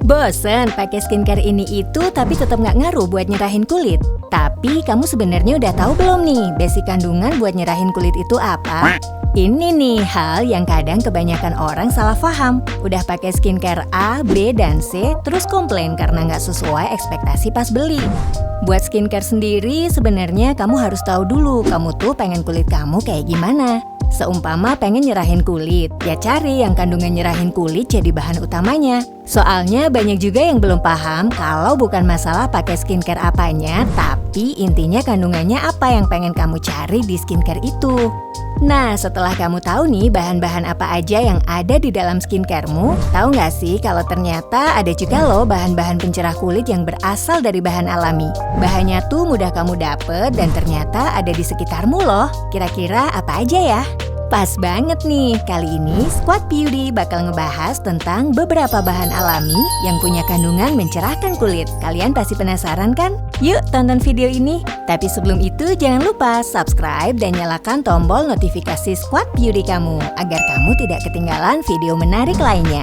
Bosen pakai skincare ini itu tapi tetap nggak ngaruh buat nyerahin kulit? Tapi kamu sebenarnya udah tahu belum nih basic kandungan buat nyerahin kulit itu apa? Ini nih hal yang kadang kebanyakan orang salah paham. Udah pakai skincare A, B, dan C, terus komplain karena nggak sesuai ekspektasi pas beli. Buat skincare sendiri, sebenarnya kamu harus tahu dulu kamu tuh pengen kulit kamu kayak gimana. Seumpama pengen nyerahin kulit, ya cari yang kandungan nyerahin kulit jadi bahan utamanya. Soalnya banyak juga yang belum paham kalau bukan masalah pakai skincare apanya, tapi intinya kandungannya apa yang pengen kamu cari di skincare itu. Nah, setelah kamu tahu nih bahan-bahan apa aja yang ada di dalam skincaremu, tahu nggak sih kalau ternyata ada juga loh bahan-bahan pencerah kulit yang berasal dari bahan alami. Bahannya tuh mudah kamu dapet dan ternyata ada di sekitarmu loh. Kira-kira apa aja ya? Pas banget nih, kali ini Squad Beauty bakal ngebahas tentang beberapa bahan alami yang punya kandungan mencerahkan kulit. Kalian pasti penasaran kan? Yuk tonton video ini. Tapi sebelum itu jangan lupa subscribe dan nyalakan tombol notifikasi Squad Beauty kamu agar kamu tidak ketinggalan video menarik lainnya.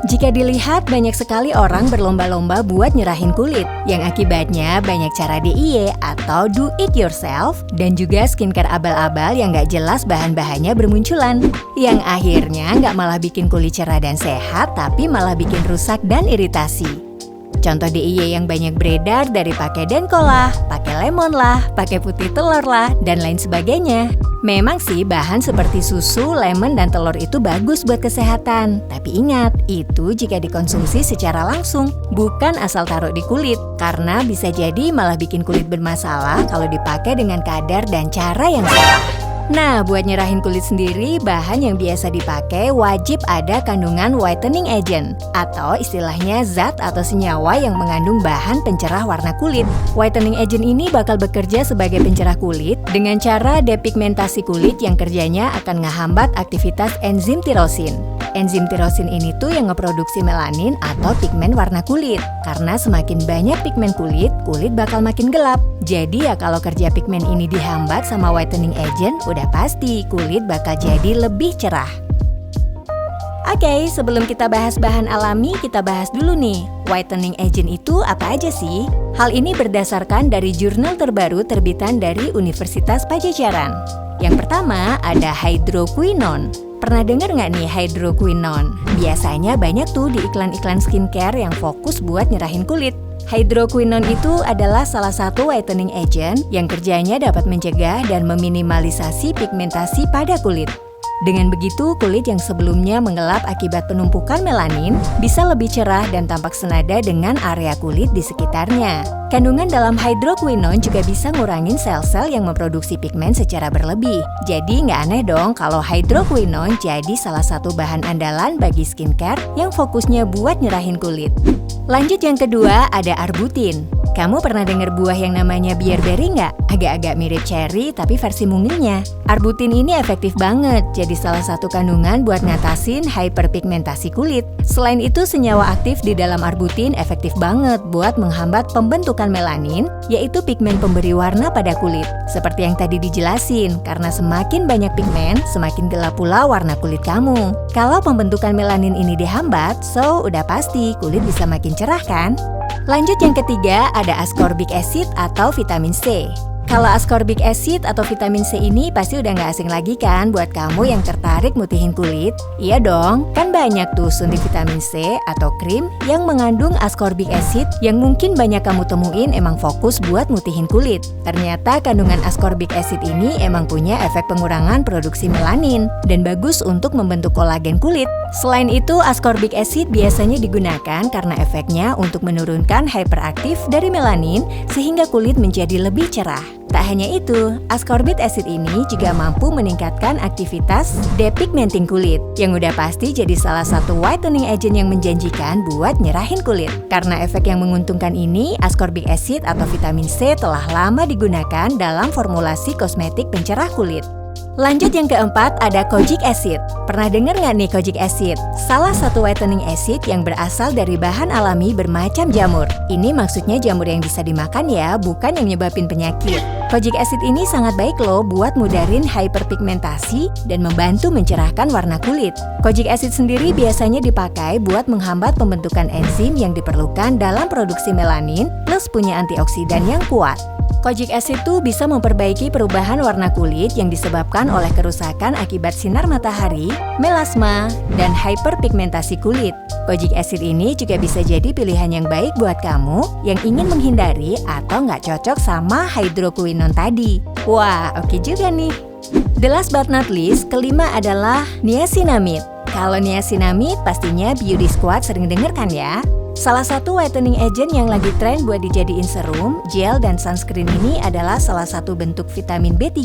Jika dilihat, banyak sekali orang berlomba-lomba buat nyerahin kulit, yang akibatnya banyak cara DIY atau do it yourself, dan juga skincare abal-abal yang nggak jelas bahan-bahannya bermunculan, yang akhirnya nggak malah bikin kulit cerah dan sehat, tapi malah bikin rusak dan iritasi. Contoh DIY yang banyak beredar dari pakai denko lah, pakai lemon lah, pakai putih telur lah, dan lain sebagainya. Memang sih bahan seperti susu, lemon, dan telur itu bagus buat kesehatan. Tapi ingat, itu jika dikonsumsi secara langsung, bukan asal taruh di kulit. Karena bisa jadi malah bikin kulit bermasalah kalau dipakai dengan kadar dan cara yang salah. Nah, buat nyerahin kulit sendiri, bahan yang biasa dipakai wajib ada kandungan whitening agent, atau istilahnya zat atau senyawa yang mengandung bahan pencerah warna kulit. Whitening agent ini bakal bekerja sebagai pencerah kulit dengan cara depigmentasi kulit yang kerjanya akan ngehambat aktivitas enzim tirosin. Enzim tirosin ini tuh yang ngeproduksi melanin atau pigmen warna kulit. Karena semakin banyak pigmen kulit, kulit bakal makin gelap. Jadi ya kalau kerja pigmen ini dihambat sama whitening agent, udah pasti kulit bakal jadi lebih cerah. Oke, sebelum kita bahas bahan alami, kita bahas dulu nih, whitening agent itu apa aja sih? Hal ini berdasarkan dari jurnal terbaru terbitan dari Universitas Padjadjaran. Yang pertama ada hydroquinone. Pernah dengar nggak nih hydroquinone? Biasanya banyak tuh di iklan-iklan skincare yang fokus buat nyerahin kulit. Hydroquinone itu adalah salah satu whitening agent yang kerjanya dapat mencegah dan meminimalisasi pigmentasi pada kulit. Dengan begitu, kulit yang sebelumnya menggelap akibat penumpukan melanin bisa lebih cerah dan tampak senada dengan area kulit di sekitarnya. Kandungan dalam hydroquinone juga bisa ngurangin sel-sel yang memproduksi pigmen secara berlebih. Jadi nggak aneh dong kalau hydroquinone jadi salah satu bahan andalan bagi skincare yang fokusnya buat nyerahin kulit. Lanjut yang kedua ada arbutin. Kamu pernah dengar buah yang namanya bearberry nggak? Agak-agak mirip cherry tapi versi mungilnya. Arbutin ini efektif banget, jadi salah satu kandungan buat ngatasin hyperpigmentasi kulit. Selain itu, senyawa aktif di dalam arbutin efektif banget buat menghambat pembentukan melanin, yaitu pigmen pemberi warna pada kulit. Seperti yang tadi dijelasin, karena semakin banyak pigmen, semakin gelap pula warna kulit kamu. Kalau pembentukan melanin ini dihambat, so udah pasti kulit bisa makin cerah kan? Lanjut yang ketiga, ada ascorbic acid atau vitamin C. Kalau ascorbic acid atau vitamin C ini pasti udah nggak asing lagi kan buat kamu yang tertarik mutihin kulit? Iya dong, kan banyak tuh suntik vitamin C atau krim yang mengandung ascorbic acid yang mungkin banyak kamu temuin emang fokus buat mutihin kulit. Ternyata kandungan ascorbic acid ini emang punya efek pengurangan produksi melanin dan bagus untuk membentuk kolagen kulit. Selain itu, ascorbic acid biasanya digunakan karena efeknya untuk menurunkan hyperaktif dari melanin sehingga kulit menjadi lebih cerah. Tak hanya itu, ascorbic acid ini juga mampu meningkatkan aktivitas depigmenting kulit, yang udah pasti jadi salah satu whitening agent yang menjanjikan buat nyerahin kulit. Karena efek yang menguntungkan ini, ascorbic acid atau vitamin C telah lama digunakan dalam formulasi kosmetik pencerah kulit. Lanjut yang keempat ada kojic acid. Pernah dengar nggak nih kojic acid? Salah satu whitening acid yang berasal dari bahan alami bermacam jamur. Ini maksudnya jamur yang bisa dimakan ya, bukan yang nyebabin penyakit. Kojic acid ini sangat baik loh buat mudarin hyperpigmentasi dan membantu mencerahkan warna kulit. Kojic acid sendiri biasanya dipakai buat menghambat pembentukan enzim yang diperlukan dalam produksi melanin plus punya antioksidan yang kuat. Kojic acid tuh bisa memperbaiki perubahan warna kulit yang disebabkan oleh kerusakan akibat sinar matahari, melasma, dan hyperpigmentasi kulit. Kojic acid ini juga bisa jadi pilihan yang baik buat kamu yang ingin menghindari atau nggak cocok sama hydroquinone tadi. Wah, oke juga nih. The last but not least, kelima adalah niacinamide. Kalau niacinamide pastinya Beauty Squad sering denger kan ya? Salah satu whitening agent yang lagi tren buat dijadiin serum, gel, dan sunscreen ini adalah salah satu bentuk vitamin B3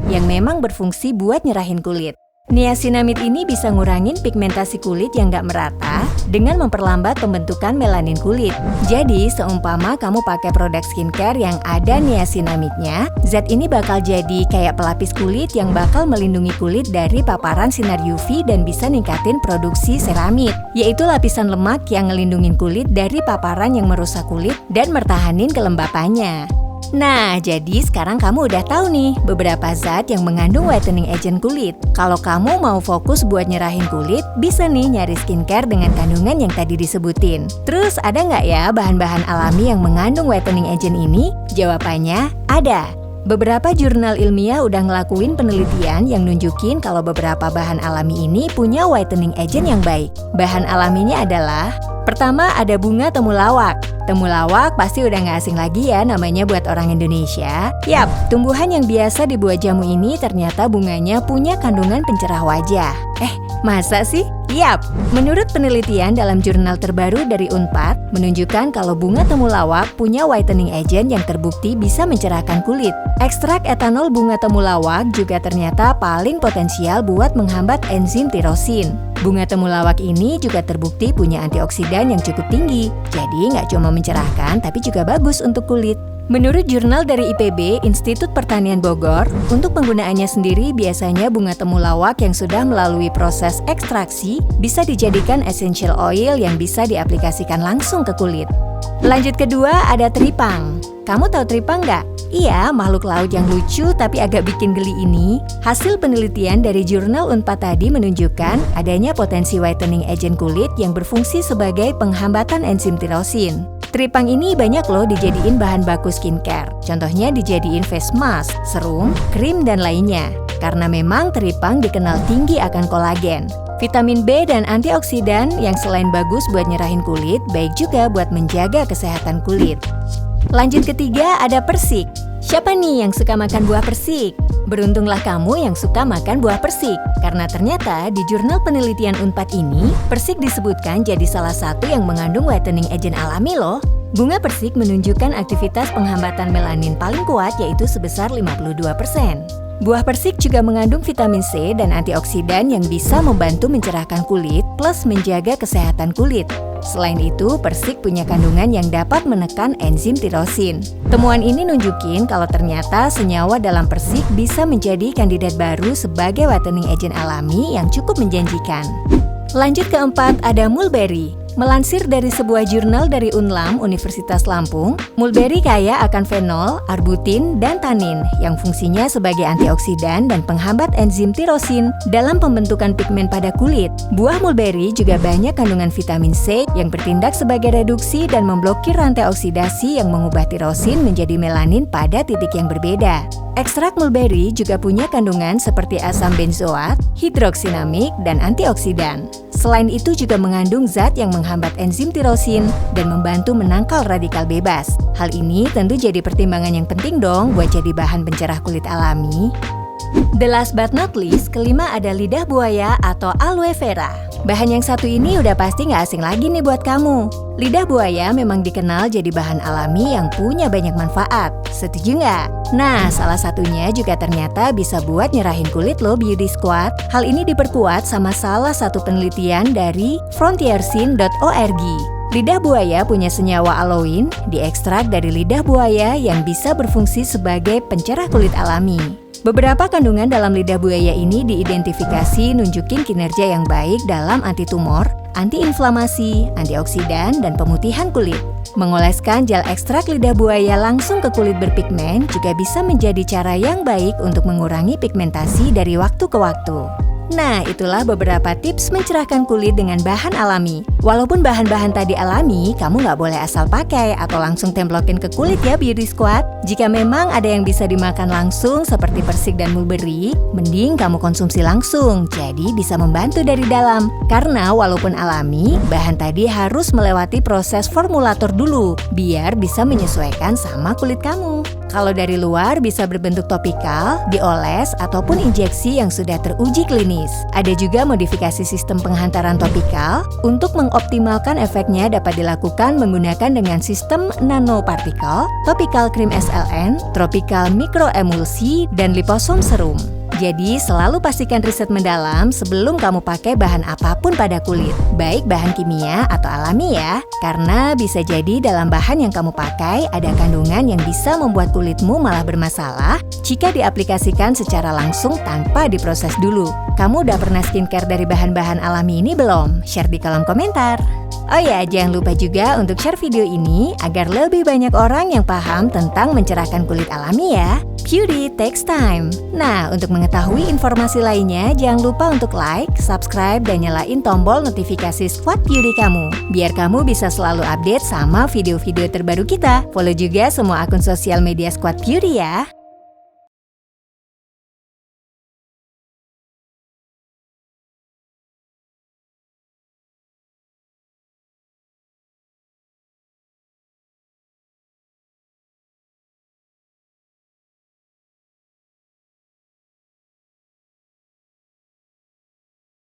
yang memang berfungsi buat nyerahin kulit. Niacinamide ini bisa ngurangin pigmentasi kulit yang nggak merata dengan memperlambat pembentukan melanin kulit. Jadi, seumpama kamu pakai produk skincare yang ada niacinamide-nya, zat ini bakal jadi kayak pelapis kulit yang bakal melindungi kulit dari paparan sinar UV dan bisa ningkatin produksi ceramide, yaitu lapisan lemak yang ngelindungin kulit dari paparan yang merusak kulit dan mertahanin kelembapannya. Nah, jadi sekarang kamu udah tahu nih beberapa zat yang mengandung whitening agent kulit. Kalau kamu mau fokus buat nyerahin kulit, bisa nih nyari skincare dengan kandungan yang tadi disebutin. Terus ada nggak ya bahan-bahan alami yang mengandung whitening agent ini? Jawabannya ada. Beberapa jurnal ilmiah udah ngelakuin penelitian yang nunjukin kalau beberapa bahan alami ini punya whitening agent yang baik. Bahan alaminya adalah: pertama ada bunga temulawak. Temulawak pasti udah nggak asing lagi ya namanya buat orang Indonesia. Yap, tumbuhan yang biasa dibuat jamu ini ternyata bunganya punya kandungan pencerah wajah. Masa sih? Yap, menurut penelitian dalam jurnal terbaru dari Unpad, menunjukkan kalau bunga temulawak punya whitening agent yang terbukti bisa mencerahkan kulit. Ekstrak etanol bunga temulawak juga ternyata paling potensial buat menghambat enzim tirosin. Bunga temulawak ini juga terbukti punya antioksidan yang cukup tinggi, jadi nggak cuma mencerahkan tapi juga bagus untuk kulit. Menurut jurnal dari IPB, Institut Pertanian Bogor, untuk penggunaannya sendiri biasanya bunga temulawak yang sudah melalui proses ekstraksi bisa dijadikan essential oil yang bisa diaplikasikan langsung ke kulit. Lanjut kedua ada teripang. Kamu tahu teripang nggak? Iya, makhluk laut yang lucu tapi agak bikin geli ini. Hasil penelitian dari jurnal Unpad tadi menunjukkan adanya potensi whitening agent kulit yang berfungsi sebagai penghambatan enzim tirosin. Teripang ini banyak loh dijadiin bahan baku skincare. Contohnya dijadiin face mask, serum, krim, dan lainnya. Karena memang teripang dikenal tinggi akan kolagen. Vitamin B dan antioksidan yang selain bagus buat nyerahin kulit, baik juga buat menjaga kesehatan kulit. Lanjut ketiga ada persik. Siapa nih yang suka makan buah persik? Beruntunglah kamu yang suka makan buah persik, karena ternyata di jurnal penelitian Unpad ini, persik disebutkan jadi salah satu yang mengandung whitening agent alami loh. Bunga persik menunjukkan aktivitas penghambatan melanin paling kuat yaitu sebesar 52%. Buah persik juga mengandung vitamin C dan antioksidan yang bisa membantu mencerahkan kulit plus menjaga kesehatan kulit. Selain itu, persik punya kandungan yang dapat menekan enzim tirosin. Temuan ini nunjukin kalau ternyata senyawa dalam persik bisa menjadi kandidat baru sebagai whitening agent alami yang cukup menjanjikan. Lanjut keempat ada mulberry. Melansir dari sebuah jurnal dari Unlam, Universitas Lampung, mulberry kaya akan fenol, arbutin, dan tanin yang fungsinya sebagai antioksidan dan penghambat enzim tirosin dalam pembentukan pigmen pada kulit. Buah mulberry juga banyak kandungan vitamin C yang bertindak sebagai reduksi dan memblokir rantai oksidasi yang mengubah tirosin menjadi melanin pada titik yang berbeda. Ekstrak mulberry juga punya kandungan seperti asam benzoat, hidroksinamik, dan antioksidan. Selain itu juga mengandung zat yang menghambat enzim tirosin dan membantu menangkal radikal bebas. Hal ini tentu jadi pertimbangan yang penting dong buat jadi bahan pencerah kulit alami. The last but not least, kelima ada lidah buaya atau aloe vera. Bahan yang satu ini udah pasti nggak asing lagi nih buat kamu. Lidah buaya memang dikenal jadi bahan alami yang punya banyak manfaat. Setuju nggak? Nah, salah satunya juga ternyata bisa buat nyerahin kulit loh Beauty Squad. Hal ini diperkuat sama salah satu penelitian dari frontierscene.org. Lidah buaya punya senyawa aloin, diekstrak dari lidah buaya yang bisa berfungsi sebagai pencerah kulit alami. Beberapa kandungan dalam lidah buaya ini diidentifikasi nunjukin kinerja yang baik dalam antitumor, antiinflamasi, antioksidan, dan pemutihan kulit. Mengoleskan gel ekstrak lidah buaya langsung ke kulit berpigmen juga bisa menjadi cara yang baik untuk mengurangi pigmentasi dari waktu ke waktu. Nah, itulah beberapa tips mencerahkan kulit dengan bahan alami. Walaupun bahan-bahan tadi alami, kamu nggak boleh asal pakai atau langsung templokin ke kulit ya Beauty Squad. Jika memang ada yang bisa dimakan langsung seperti persik dan mulberry, mending kamu konsumsi langsung, jadi bisa membantu dari dalam. Karena walaupun alami, bahan tadi harus melewati proses formulator dulu, biar bisa menyesuaikan sama kulit kamu. Kalau dari luar bisa berbentuk topikal, dioles, ataupun injeksi yang sudah teruji klinis. Ada juga modifikasi sistem penghantaran topikal. Untuk mengoptimalkan efeknya dapat dilakukan menggunakan dengan sistem nanopartikel, topical cream SLN, tropical microemulsi, dan liposom serum. Jadi, selalu pastikan riset mendalam sebelum kamu pakai bahan apapun pada kulit, baik bahan kimia atau alami ya. Karena bisa jadi dalam bahan yang kamu pakai ada kandungan yang bisa membuat kulitmu malah bermasalah jika diaplikasikan secara langsung tanpa diproses dulu. Kamu udah pernah skincare dari bahan-bahan alami ini belum? Share di kolom komentar. Oh ya, jangan lupa juga untuk share video ini agar lebih banyak orang yang paham tentang mencerahkan kulit alami ya. Beauty takes time. Nah, untuk mengetahui informasi lainnya, jangan lupa untuk like, subscribe, dan nyalain tombol notifikasi Squad Beauty kamu. Biar kamu bisa selalu update sama video-video terbaru kita. Follow juga semua akun sosial media Squad Beauty ya.